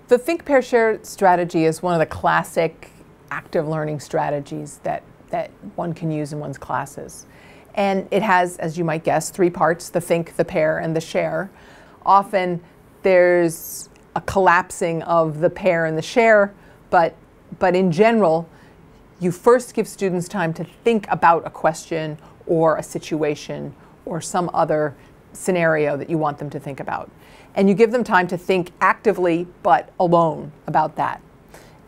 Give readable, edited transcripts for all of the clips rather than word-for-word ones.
The think, pair, share strategy is one of the classic active learning strategies that one can use in one's classes. And it has, as you might guess, three parts: the think, the pair, and the share. Often there's a collapsing of the pair and the share, but in general, you first give students time to think about a question or a situation or some other scenario that you want them to think about. And you give them time to think actively but alone about that.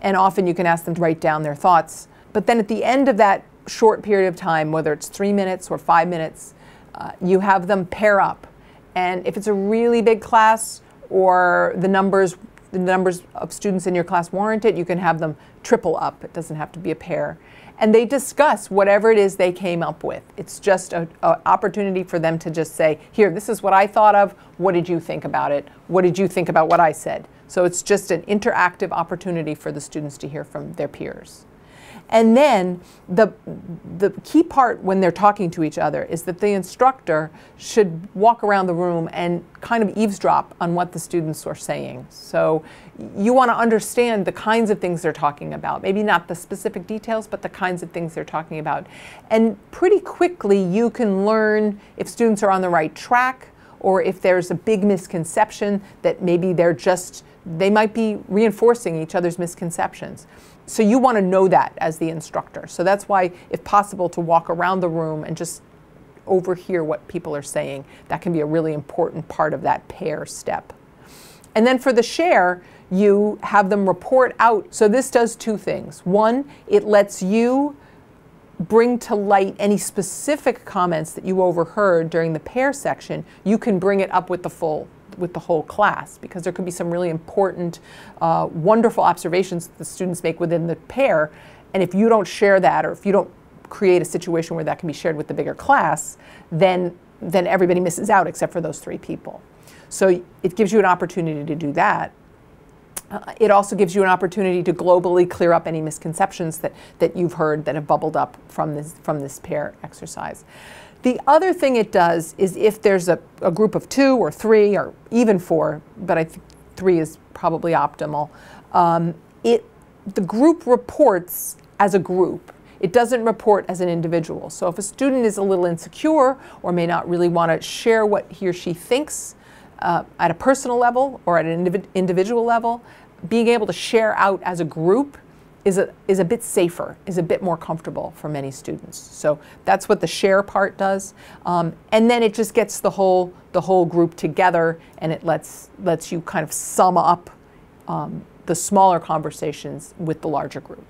And often you can ask them to write down their thoughts. But then at the end of that short period of time, whether it's 3 minutes or 5 minutes, you have them pair up. And if it's a really big class or the numbers of students in your class warrant it, you can have them triple up. It doesn't have to be a pair. And they discuss whatever it is they came up with. It's just an opportunity for them to just say, here, this is what I thought of. What did you think about it? What did you think about what I said? So it's just an interactive opportunity for the students to hear from their peers. And then the key part when they're talking to each other is that the instructor should walk around the room and kind of eavesdrop on what the students are saying. So you want to understand the kinds of things they're talking about. Maybe not the specific details, but the kinds of things they're talking about. And pretty quickly you can learn if students are on the right track, or if there's a big misconception that maybe they might be reinforcing each other's misconceptions. So you want to know that as the instructor. So that's why, if possible, to walk around the room and just overhear what people are saying. That can be a really important part of that pair step. And then for the share, you have them report out. So this does two things. One, it lets you bring to light any specific comments that you overheard during the pair section. You can bring it up with the whole class, because there could be some really important, wonderful observations that the students make within the pair. And if you don't share that, or if you don't create a situation where that can be shared with the bigger class, then everybody misses out except for those three people. So it gives you an opportunity to do that. It also gives you an opportunity to globally clear up any misconceptions that you've heard that have bubbled up from this pair exercise. The other thing it does is, if there's a group of 2 or 3 or even 4, but I think 3 is probably optimal, the group reports as a group. It doesn't report as an individual. So if a student is a little insecure or may not really want to share what he or she thinks at a personal level or at an individual level, being able to share out as a group is a bit safer, is a bit more comfortable for many students. So that's what the share part does. And then it just gets the whole group together, and it lets you kind of sum up the smaller conversations with the larger group.